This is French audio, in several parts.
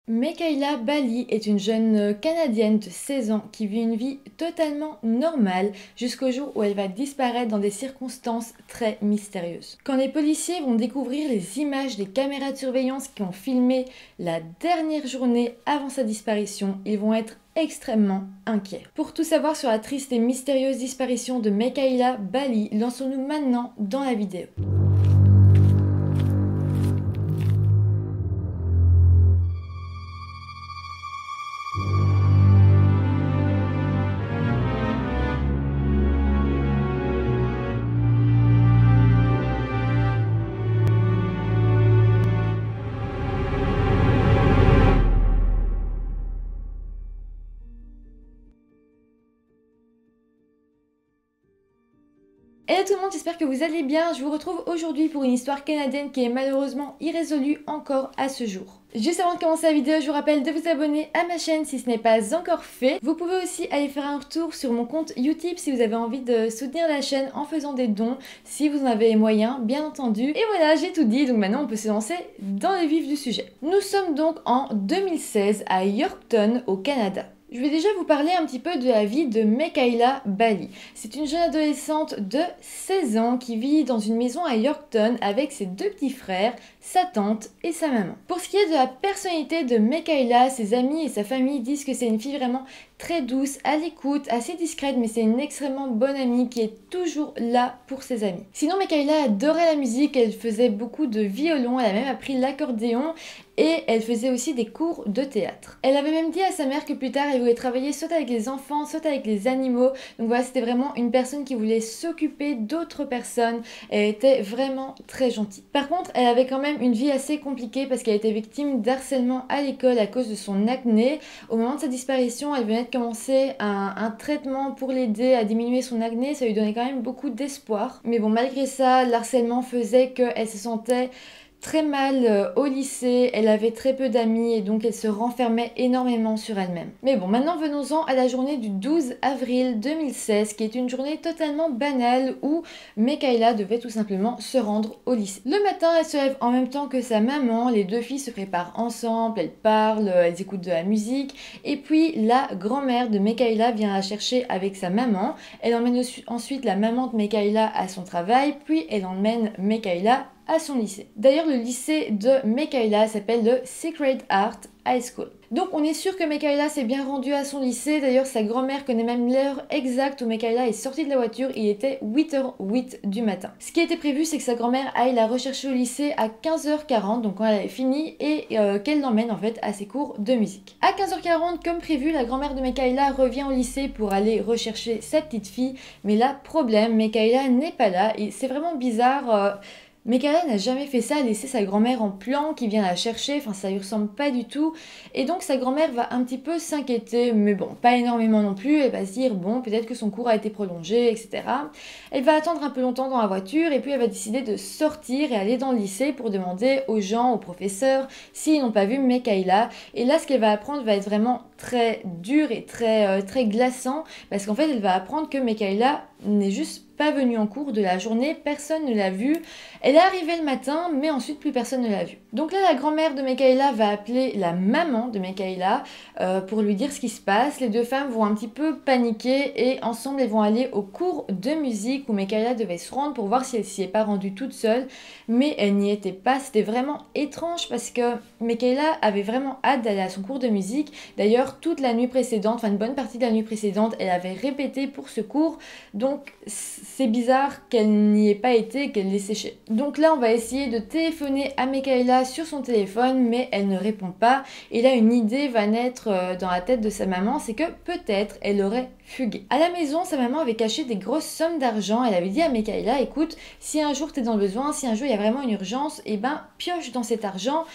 Mekaïla Bali est une jeune Canadienne de 16 ans qui vit une vie totalement normale jusqu'au jour où elle va disparaître dans des circonstances très mystérieuses. Quand les policiers vont découvrir les images des caméras de surveillance qui ont filmé la dernière journée avant sa disparition, ils vont être extrêmement inquiets. Pour tout savoir sur la triste et mystérieuse disparition de Mekaïla Bali, lançons-nous maintenant dans la vidéo. Hello tout le monde, j'espère que vous allez bien. Je vous retrouve aujourd'hui pour une histoire canadienne qui est malheureusement irrésolue encore à ce jour. Juste avant de commencer la vidéo, je vous rappelle de vous abonner à ma chaîne si ce n'est pas encore fait. Vous pouvez aussi aller faire un retour sur mon compte YouTube si vous avez envie de soutenir la chaîne en faisant des dons, si vous en avez les moyens, bien entendu. Et voilà, j'ai tout dit, donc maintenant on peut se lancer dans le vif du sujet. Nous sommes donc en 2016 à Yorkton, au Canada. Je vais déjà vous parler un petit peu de la vie de Mekaïla Bali. C'est une jeune adolescente de 16 ans qui vit dans une maison à Yorkton avec ses deux petits frères, sa tante et sa maman. Pour ce qui est de la personnalité de Mekaïla, ses amis et sa famille disent que c'est une fille vraiment très douce, à l'écoute, assez discrète, mais c'est une extrêmement bonne amie qui est toujours là pour ses amis. Sinon, Mekaïla adorait la musique, elle faisait beaucoup de violon, elle a même appris l'accordéon et elle faisait aussi des cours de théâtre. Elle avait même dit à sa mère que plus tard elle voulait travailler soit avec les enfants, soit avec les animaux. Donc voilà, c'était vraiment une personne qui voulait s'occuper d'autres personnes. Elle était vraiment très gentille. Par contre, elle avait quand même une vie assez compliquée parce qu'elle était victime d'harcèlement à l'école à cause de son acné. Au moment de sa disparition, elle venait de commencer un traitement pour l'aider à diminuer son acné. Ça lui donnait quand même beaucoup d'espoir. Mais bon, malgré ça, l'harcèlement faisait qu'elle se sentait très mal au lycée, elle avait très peu d'amis et donc elle se renfermait énormément sur elle-même. Mais bon, maintenant venons-en à la journée du 12 avril 2016 qui est une journée totalement banale où Mekaïla devait tout simplement se rendre au lycée. Le matin, elle se lève en même temps que sa maman, les deux filles se préparent ensemble, elles parlent, elles écoutent de la musique et puis la grand-mère de Mekaïla vient la chercher avec sa maman. Elle emmène ensuite la maman de Mekaïla à son travail, puis elle emmène Mekaïla à son lycée. D'ailleurs, le lycée de Mekaïla s'appelle le Sacred Heart High School. Donc on est sûr que Mekaïla s'est bien rendue à son lycée. D'ailleurs, sa grand-mère connaît même l'heure exacte où Mekaïla est sortie de la voiture. Il était 8h08 du matin. Ce qui était prévu, c'est que sa grand-mère aille la rechercher au lycée à 15h40, donc quand elle avait fini, et qu'elle l'emmène en fait à ses cours de musique. À 15h40, comme prévu, la grand-mère de Mekaïla revient au lycée pour aller rechercher sa petite fille. Mais là, problème, Mekaïla n'est pas là et c'est vraiment bizarre. Mekaïla n'a jamais fait ça, laisser sa grand-mère en plan qui vient la chercher, enfin ça lui ressemble pas du tout. Et donc sa grand-mère va un petit peu s'inquiéter, mais bon, pas énormément non plus. Elle va se dire, bon, peut-être que son cours a été prolongé, etc. Elle va attendre un peu longtemps dans la voiture et puis elle va décider de sortir et aller dans le lycée pour demander aux gens, aux professeurs, s'ils n'ont pas vu Mekaïla. Et là, ce qu'elle va apprendre va être vraiment très dur et très glaçant, parce qu'en fait, elle va apprendre que Mekaïla n'est juste pas venue en cours de la journée, personne ne l'a vue. Elle est arrivée le matin, mais ensuite plus personne ne l'a vue. Donc là, la grand-mère de Mekaïla va appeler la maman de Mekaïla pour lui dire ce qui se passe. Les deux femmes vont un petit peu paniquer et ensemble, elles vont aller au cours de musique où Mekaïla devait se rendre pour voir si elle s'y est pas rendue toute seule, mais elle n'y était pas. C'était vraiment étrange parce que Mekaïla avait vraiment hâte d'aller à son cours de musique. D'ailleurs, toute la nuit précédente, enfin une bonne partie de la nuit précédente, elle avait répété pour ce cours. Donc c'est bizarre qu'elle n'y ait pas été, qu'elle l'ait séché. Donc là, on va essayer de téléphoner à Mekaïla sur son téléphone, mais elle ne répond pas. Et là, une idée va naître dans la tête de sa maman, c'est que peut-être elle aurait fugué. À la maison, sa maman avait caché des grosses sommes d'argent. Elle avait dit à Mekaïla, écoute, si un jour t'es dans le besoin, si un jour il y a vraiment une urgence, eh ben pioche dans cet argent.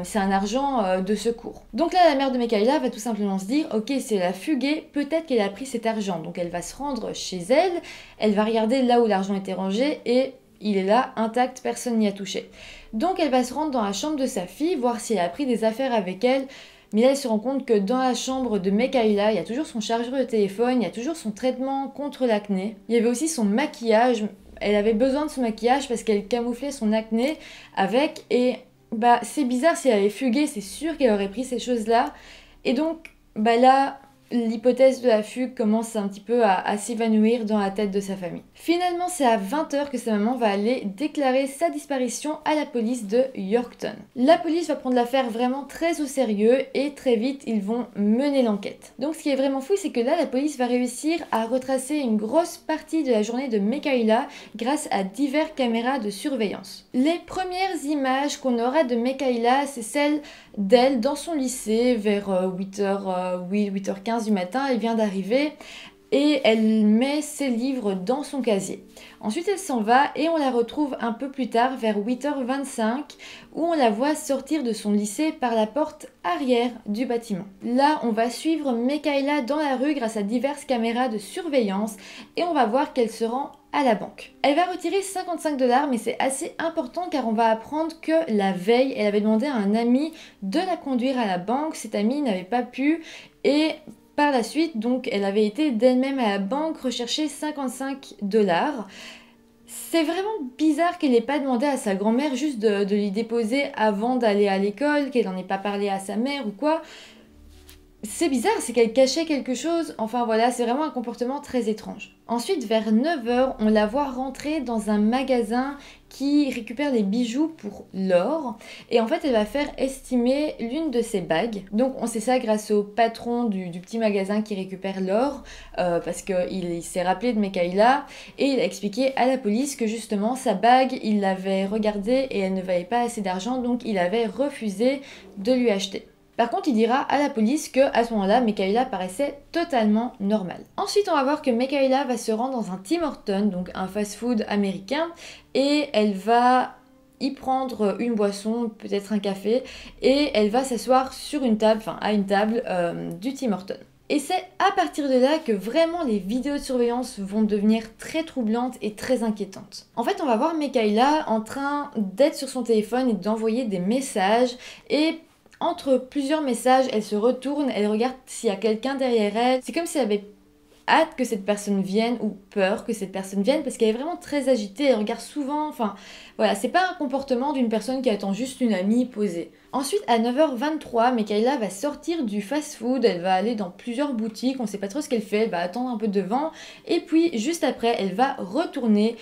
C'est un argent de secours. Donc là, la mère de Mekaïla va tout simplement se dire, ok, si elle a fugué, peut-être qu'elle a pris cet argent. Donc elle va se rendre chez elle, elle va regarder là où l'argent était rangé et il est là, intact, personne n'y a touché. Donc elle va se rendre dans la chambre de sa fille, voir si elle a pris des affaires avec elle. Mais là, elle se rend compte que dans la chambre de Mekaïla, il y a toujours son chargeur de téléphone, il y a toujours son traitement contre l'acné. Il y avait aussi son maquillage. Elle avait besoin de ce maquillage parce qu'elle camouflait son acné avec, et bah c'est bizarre, si elle avait fugué, c'est sûr qu'elle aurait pris ces choses-là. Et donc, bah là, l'hypothèse de la fugue commence un petit peu à s'évanouir dans la tête de sa famille. Finalement, c'est à 20h que sa maman va aller déclarer sa disparition à la police de Yorkton. La police va prendre l'affaire vraiment très au sérieux et très vite, ils vont mener l'enquête. Donc ce qui est vraiment fou, c'est que là, la police va réussir à retracer une grosse partie de la journée de Mekaïla grâce à diverses caméras de surveillance. Les premières images qu'on aura de Mekaïla, c'est celles d'elle dans son lycée vers 8h15 du matin. Elle vient d'arriver et elle met ses livres dans son casier. Ensuite elle s'en va et on la retrouve un peu plus tard vers 8h25 où on la voit sortir de son lycée par la porte arrière du bâtiment. Là on va suivre Mekaïla dans la rue grâce à diverses caméras de surveillance et on va voir qu'elle se rend à la banque. Elle va retirer 55 $, mais c'est assez important car on va apprendre que la veille, elle avait demandé à un ami de la conduire à la banque. Cet ami n'avait pas pu et par la suite, donc, elle avait été d'elle-même à la banque rechercher 55 $. C'est vraiment bizarre qu'elle n'ait pas demandé à sa grand-mère juste de lui déposer avant d'aller à l'école, qu'elle n'en ait pas parlé à sa mère ou quoi. C'est bizarre, c'est qu'elle cachait quelque chose. Enfin voilà, c'est vraiment un comportement très étrange. Ensuite, vers 9h, on la voit rentrer dans un magasin qui récupère les bijoux pour l'or. Et en fait, elle va faire estimer l'une de ses bagues. Donc on sait ça grâce au patron du petit magasin qui récupère l'or. Parce qu'il s'est rappelé de Mekaïla. Et il a expliqué à la police que justement, sa bague, il l'avait regardée et elle ne valait pas assez d'argent. Donc il avait refusé de lui acheter. Par contre, il dira à la police que à ce moment-là, Mekaïla paraissait totalement normale. Ensuite, on va voir que Mekaïla va se rendre dans un Tim Hortons, donc un fast-food américain, et elle va y prendre une boisson, peut-être un café, et elle va s'asseoir sur une table, enfin à une table du Tim Hortons. Et c'est à partir de là que vraiment les vidéos de surveillance vont devenir très troublantes et très inquiétantes. En fait, on va voir Mekaïla en train d'être sur son téléphone et d'envoyer des messages, et entre plusieurs messages, elle se retourne, elle regarde s'il y a quelqu'un derrière elle. C'est comme si elle avait hâte que cette personne vienne ou peur que cette personne vienne parce qu'elle est vraiment très agitée, elle regarde souvent, enfin voilà, c'est pas un comportement d'une personne qui attend juste une amie posée. Ensuite, à 9h23, Mekaïla va sortir du fast-food, elle va aller dans plusieurs boutiques, on sait pas trop ce qu'elle fait, elle va attendre un peu devant, et puis juste après, elle va retourner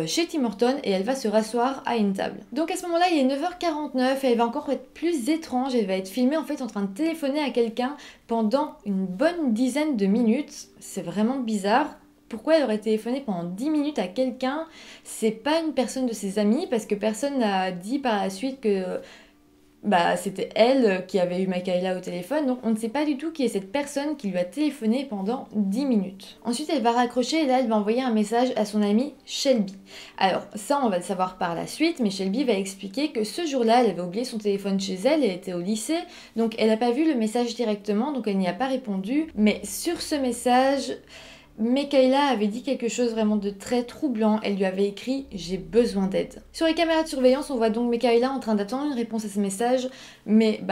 chez Tim Hortons et elle va se rasseoir à une table. Donc à ce moment-là, il est 9h49, elle va encore être plus étrange, elle va être filmée en fait en train de téléphoner à quelqu'un pendant une bonne dizaine de minutes. C'est vraiment bizarre. Pourquoi elle aurait téléphoné pendant 10 minutes à quelqu'un? C'est pas une personne de ses amis parce que personne n'a dit par la suite que c'était elle qui avait eu Mekaïla au téléphone, donc on ne sait pas du tout qui est cette personne qui lui a téléphoné pendant 10 minutes. Ensuite, elle va raccrocher et là, elle va envoyer un message à son amie Shelby. Alors, ça, on va le savoir par la suite, mais Shelby va expliquer que ce jour-là, elle avait oublié son téléphone chez elle, elle était au lycée, donc elle n'a pas vu le message directement, donc elle n'y a pas répondu, mais sur ce message, Mekaïla avait dit quelque chose vraiment de très troublant. Elle lui avait écrit « J'ai besoin d'aide ». Sur les caméras de surveillance, on voit donc Mekaïla en train d'attendre une réponse à ce message, mais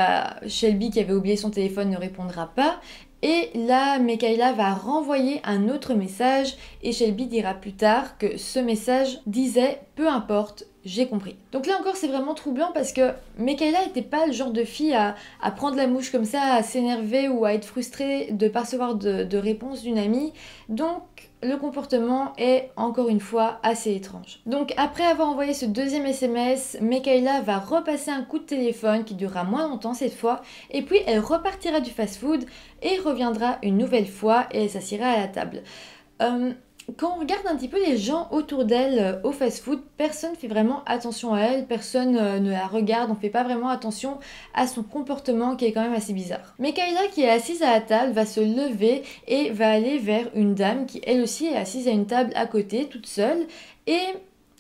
Shelby qui avait oublié son téléphone ne répondra pas. Et là, Mekaïla va renvoyer un autre message et Shelby dira plus tard que ce message disait « Peu importe, j'ai compris ». Donc là encore, c'est vraiment troublant parce que Mekaïla n'était pas le genre de fille à prendre la mouche comme ça, à s'énerver ou à être frustrée de ne pas recevoir de réponse d'une amie. Donc le comportement est encore une fois assez étrange. Donc après avoir envoyé ce deuxième SMS, Mekaïla va repasser un coup de téléphone qui durera moins longtemps cette fois, et puis elle repartira du fast-food et reviendra une nouvelle fois et elle s'assiera à la table. Quand on regarde un petit peu les gens autour d'elle au fast-food, personne ne fait vraiment attention à elle, personne ne la regarde, on ne fait pas vraiment attention à son comportement qui est quand même assez bizarre. Mekaïla qui est assise à la table va se lever et va aller vers une dame qui elle aussi est assise à une table à côté, toute seule, et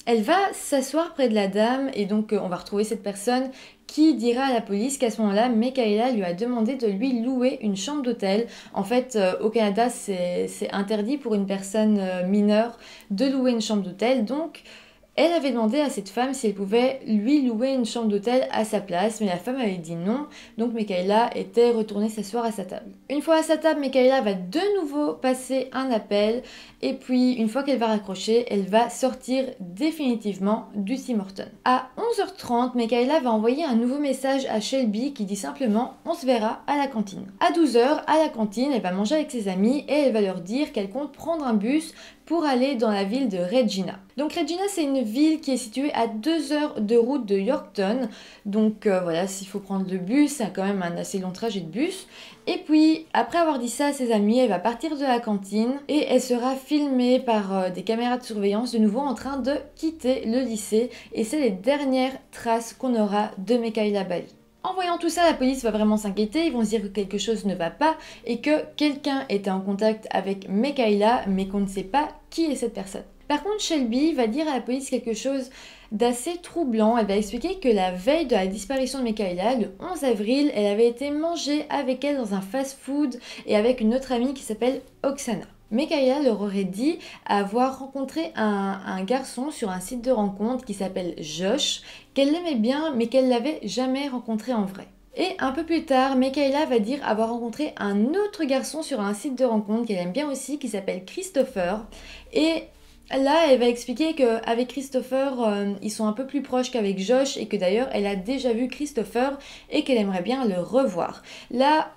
elle va s'asseoir près de la dame et donc on va retrouver cette personne qui dira à la police qu'à ce moment-là, Mekaïla lui a demandé de lui louer une chambre d'hôtel. En fait, au Canada, c'est interdit pour une personne mineure de louer une chambre d'hôtel. Donc, Elle avait demandé à cette femme si elle pouvait lui louer une chambre d'hôtel à sa place, mais la femme avait dit non, donc Michaela était retournée s'asseoir à sa table. Une fois à sa table, Michaela va de nouveau passer un appel, et puis une fois qu'elle va raccrocher, elle va sortir définitivement du Tim Hortons. À 11h30, Michaela va envoyer un nouveau message à Shelby qui dit simplement « On se verra à la cantine ». À 12h, à la cantine, elle va manger avec ses amis et elle va leur dire qu'elle compte prendre un bus pour aller dans la ville de Regina. Donc Regina, c'est une ville qui est située à 2 heures de route de Yorkton. Donc voilà, s'il faut prendre le bus, c'est quand même un assez long trajet de bus. Et puis, après avoir dit ça à ses amis, elle va partir de la cantine et elle sera filmée par des caméras de surveillance de nouveau en train de quitter le lycée. Et c'est les dernières traces qu'on aura de Michaela Bally. En voyant tout ça, la police va vraiment s'inquiéter, ils vont se dire que quelque chose ne va pas et que quelqu'un était en contact avec Michaela, mais qu'on ne sait pas qui est cette personne. Par contre, Shelby va dire à la police quelque chose d'assez troublant. Elle va expliquer que la veille de la disparition de Michaela, le 11 avril, elle avait été mangée avec elle dans un fast-food et avec une autre amie qui s'appelle Oksana. Michaela leur aurait dit avoir rencontré un garçon sur un site de rencontre qui s'appelle Josh, qu'elle l'aimait bien mais qu'elle l'avait jamais rencontré en vrai. Et un peu plus tard, Michaela va dire avoir rencontré un autre garçon sur un site de rencontre qu'elle aime bien aussi qui s'appelle Christopher. Et là, elle va expliquer qu'avec Christopher, ils sont un peu plus proches qu'avec Josh et que d'ailleurs, elle a déjà vu Christopher et qu'elle aimerait bien le revoir. Là,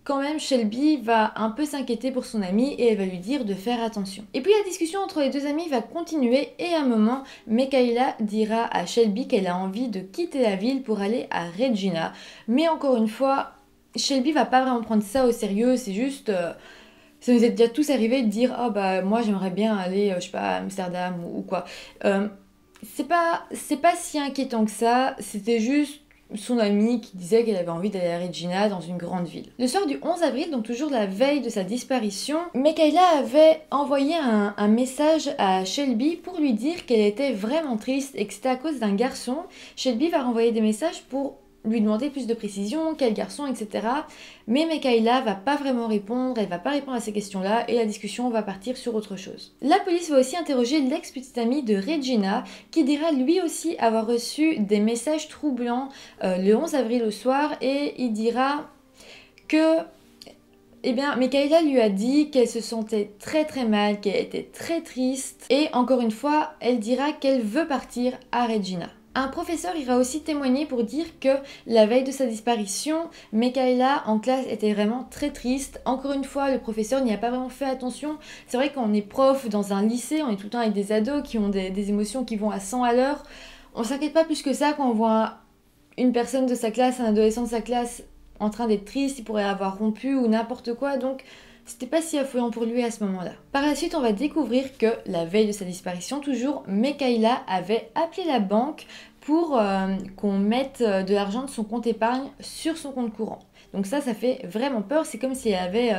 quand même, Shelby va un peu s'inquiéter pour son amie et elle va lui dire de faire attention. Et puis la discussion entre les deux amis va continuer et à un moment, Michaela dira à Shelby qu'elle a envie de quitter la ville pour aller à Regina. Mais encore une fois, Shelby va pas vraiment prendre ça au sérieux, c'est juste... ça nous est déjà tous arrivé de dire « Ah bah moi j'aimerais bien aller, je sais pas, à Amsterdam ou quoi. C'est pas si inquiétant que ça, c'était juste son amie qui disait qu'elle avait envie d'aller à Regina dans une grande ville. Le soir du 11 avril, donc toujours la veille de sa disparition, Michaela avait envoyé un message à Shelby pour lui dire qu'elle était vraiment triste et que c'était à cause d'un garçon. Shelby va renvoyer des messages pour lui demander plus de précision, quel garçon, etc. Mais Michaela va pas vraiment répondre, elle va pas répondre à ces questions-là et la discussion va partir sur autre chose. La police va aussi interroger l'ex-petite amie de Regina qui dira lui aussi avoir reçu des messages troublants le 11 avril au soir et il dira que Michaela lui a dit qu'elle se sentait très très mal, qu'elle était très triste et encore une fois, elle dira qu'elle veut partir à Regina. Un professeur ira aussi témoigner pour dire que la veille de sa disparition, Michaela en classe était vraiment très triste. Encore une fois, le professeur n'y a pas vraiment fait attention. C'est vrai qu'on est prof dans un lycée, on est tout le temps avec des ados qui ont des émotions qui vont à 100 à l'heure. On s'inquiète pas plus que ça quand on voit une personne de sa classe, un adolescent de sa classe en train d'être triste, il pourrait avoir rompu ou n'importe quoi, donc c'était pas si affolant pour lui à ce moment-là. Par la suite, on va découvrir que la veille de sa disparition, toujours, Michaela avait appelé la banque pour qu'on mette de l'argent de son compte épargne sur son compte courant. Donc ça fait vraiment peur, c'est comme si elle avait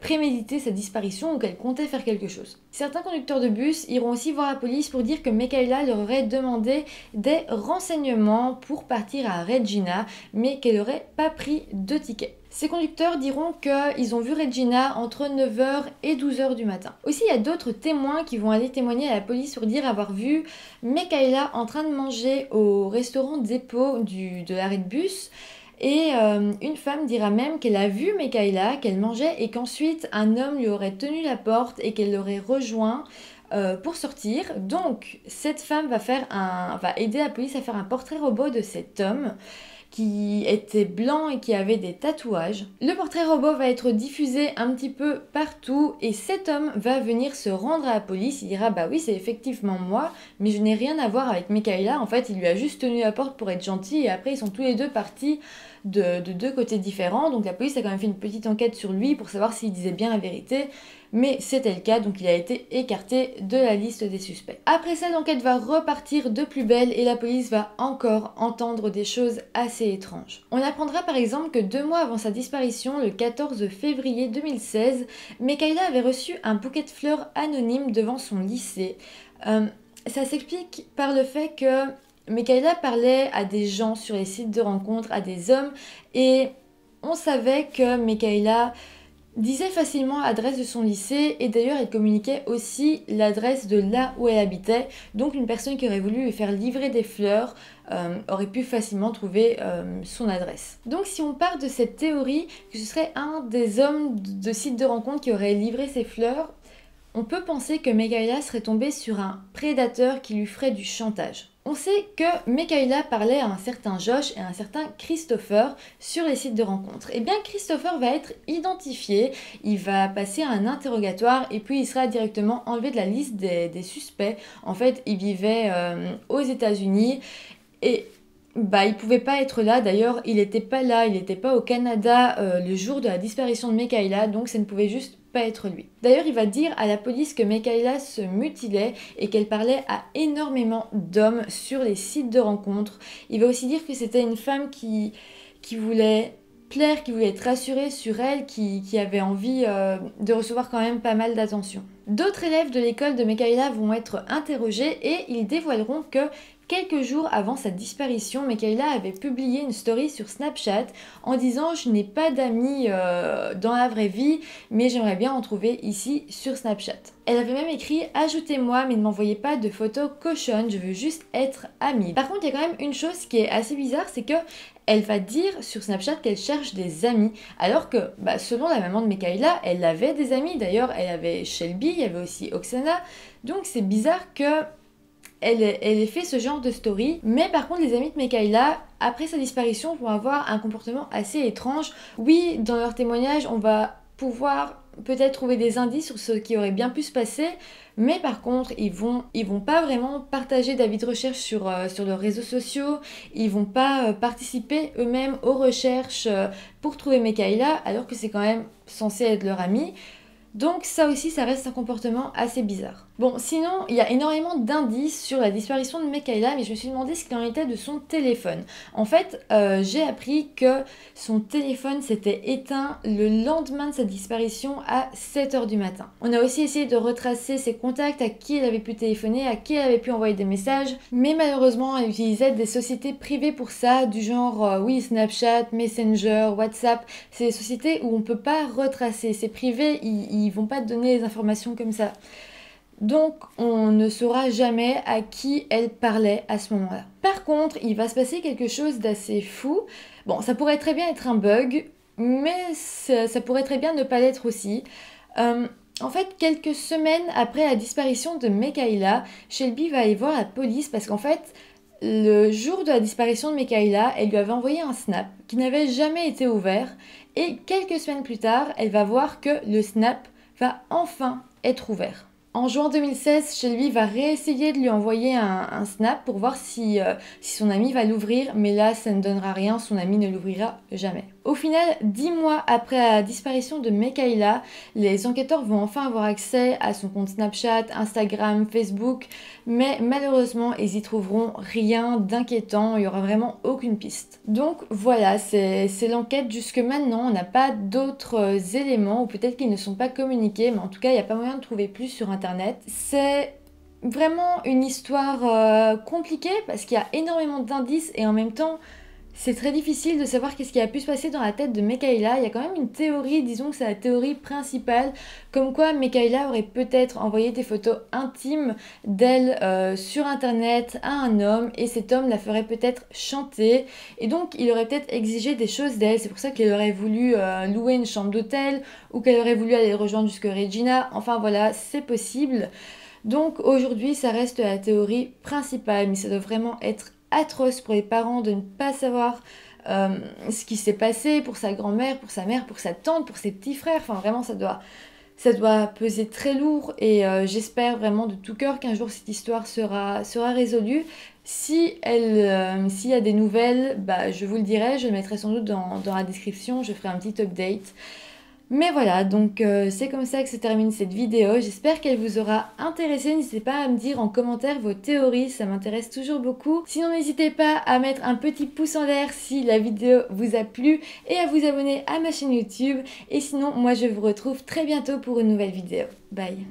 prémédité sa disparition ou qu'elle comptait faire quelque chose. Certains conducteurs de bus iront aussi voir la police pour dire que Michaela leur aurait demandé des renseignements pour partir à Regina, mais qu'elle n'aurait pas pris de ticket. Ces conducteurs diront qu'ils ont vu Regina entre 9h et 12h du matin. Aussi, il y a d'autres témoins qui vont aller témoigner à la police pour dire avoir vu Michaela en train de manger au restaurant dépôt de l'arrêt de bus. Et une femme dira même qu'elle a vu Michaela, qu'elle mangeait et qu'ensuite un homme lui aurait tenu la porte et qu'elle l'aurait rejoint pour sortir. Donc cette femme va aider la police à faire un portrait robot de cet homme qui était blanc et qui avait des tatouages. Le portrait robot va être diffusé un petit peu partout et cet homme va venir se rendre à la police. Il dira bah oui c'est effectivement moi mais je n'ai rien à voir avec Michaela. En fait il lui a juste tenu la porte pour être gentil et après ils sont tous les deux partis de deux côtés différents. Donc la police a quand même fait une petite enquête sur lui pour savoir s'il disait bien la vérité. Mais c'était le cas, donc il a été écarté de la liste des suspects. Après ça, l'enquête va repartir de plus belle et la police va encore entendre des choses assez étranges. On apprendra par exemple que 2 mois avant sa disparition, le 14 février 2016, Michaela avait reçu un bouquet de fleurs anonyme devant son lycée. Ça s'explique par le fait que Michaela parlait à des gens sur les sites de rencontres, à des hommes, et on savait que Michaela disait facilement l'adresse de son lycée et d'ailleurs elle communiquait aussi l'adresse de là où elle habitait. Donc une personne qui aurait voulu lui faire livrer des fleurs aurait pu facilement trouver son adresse. Donc si on part de cette théorie que ce serait un des hommes de site de rencontre qui aurait livré ces fleurs, on peut penser que Mekaïla serait tombée sur un prédateur qui lui ferait du chantage. On sait que Mekaïla parlait à un certain Josh et à un certain Christopher sur les sites de rencontres. Et bien Christopher va être identifié, il va passer à un interrogatoire et puis il sera directement enlevé de la liste des suspects. En fait, il vivait aux États-Unis et il pouvait pas être là, d'ailleurs il n'était pas là, il n'était pas au Canada le jour de la disparition de Mekaïla, donc ça ne pouvait juste pas être lui. D'ailleurs il va dire à la police que Mekaïla se mutilait et qu'elle parlait à énormément d'hommes sur les sites de rencontres. Il va aussi dire que c'était une femme qui voulait plaire, qui voulait être rassurée sur elle, qui avait envie de recevoir quand même pas mal d'attention. D'autres élèves de l'école de Mekaïla vont être interrogés et ils dévoileront que quelques jours avant sa disparition, Mekaïla avait publié une story sur Snapchat en disant « Je n'ai pas d'amis dans la vraie vie, mais j'aimerais bien en trouver ici sur Snapchat ». Elle avait même écrit « Ajoutez-moi, mais ne m'envoyez pas de photos cochonnes, je veux juste être amie ». Par contre, il y a quand même une chose qui est assez bizarre, c'est que elle va dire sur Snapchat qu'elle cherche des amis, alors que selon la maman de Mekaïla, elle avait des amis. D'ailleurs, elle avait Shelby, il y avait aussi Oksana, donc c'est bizarre que elle ait fait ce genre de story. Mais par contre, les amis de Mekaïla, après sa disparition, vont avoir un comportement assez étrange. Oui, dans leur témoignage, on va pouvoir peut-être trouver des indices sur ce qui aurait bien pu se passer, mais par contre, ils vont pas vraiment partager d'avis de recherche sur leurs réseaux sociaux, ils vont pas participer eux-mêmes aux recherches pour trouver Mekaïla, alors que c'est quand même censé être leur ami. Donc ça aussi, ça reste un comportement assez bizarre. Bon, sinon, il y a énormément d'indices sur la disparition de Mekaïla, mais je me suis demandé ce qu'il en était de son téléphone. En fait, j'ai appris que son téléphone s'était éteint le lendemain de sa disparition à 7h du matin. On a aussi essayé de retracer ses contacts, à qui elle avait pu téléphoner, à qui elle avait pu envoyer des messages, mais malheureusement, elle utilisait des sociétés privées pour ça, du genre, oui, Snapchat, Messenger, WhatsApp. C'est des sociétés où on peut pas retracer. C'est privé, ils vont pas te donner les informations comme ça. Donc on ne saura jamais à qui elle parlait à ce moment-là. Par contre, il va se passer quelque chose d'assez fou. Bon, ça pourrait très bien être un bug, mais ça pourrait très bien ne pas l'être aussi. En fait, quelques semaines après la disparition de Mekaïla, Shelby va aller voir la police parce qu'en fait, le jour de la disparition de Mekaïla, elle lui avait envoyé un snap qui n'avait jamais été ouvert et quelques semaines plus tard, elle va voir que le snap va enfin être ouvert. En juin 2016, Shelby va réessayer de lui envoyer un snap pour voir si son ami va l'ouvrir, mais là, ça ne donnera rien, son ami ne l'ouvrira jamais. Au final, 10 mois après la disparition de Mekaïla, les enquêteurs vont enfin avoir accès à son compte Snapchat, Instagram, Facebook, mais malheureusement, ils y trouveront rien d'inquiétant, il n'y aura vraiment aucune piste. Donc voilà, c'est l'enquête jusque maintenant, on n'a pas d'autres éléments, ou peut-être qu'ils ne sont pas communiqués, mais en tout cas, il n'y a pas moyen de trouver plus sur Internet. C'est vraiment une histoire compliquée, parce qu'il y a énormément d'indices, et en même temps, c'est très difficile de savoir qu'est-ce qui a pu se passer dans la tête de Mekaïla. Il y a quand même une théorie, disons que c'est la théorie principale, comme quoi Mekaïla aurait peut-être envoyé des photos intimes d'elle sur internet à un homme et cet homme la ferait peut-être chanter et donc il aurait peut-être exigé des choses d'elle. C'est pour ça qu'elle aurait voulu louer une chambre d'hôtel ou qu'elle aurait voulu aller le rejoindre jusque Regina. Enfin voilà, c'est possible. Donc aujourd'hui ça reste la théorie principale, mais ça doit vraiment être atroce pour les parents de ne pas savoir ce qui s'est passé pour sa grand-mère, pour sa mère, pour sa tante, pour ses petits frères. Enfin vraiment ça doit peser très lourd et j'espère vraiment de tout cœur qu'un jour cette histoire sera résolue. Si s'il y a des nouvelles, je vous le dirai, je le mettrai sans doute dans la description, je ferai un petit update. Mais voilà, donc c'est comme ça que se termine cette vidéo. J'espère qu'elle vous aura intéressé. N'hésitez pas à me dire en commentaire vos théories, ça m'intéresse toujours beaucoup. Sinon, n'hésitez pas à mettre un petit pouce en l'air si la vidéo vous a plu et à vous abonner à ma chaîne YouTube. Et sinon, moi je vous retrouve très bientôt pour une nouvelle vidéo. Bye!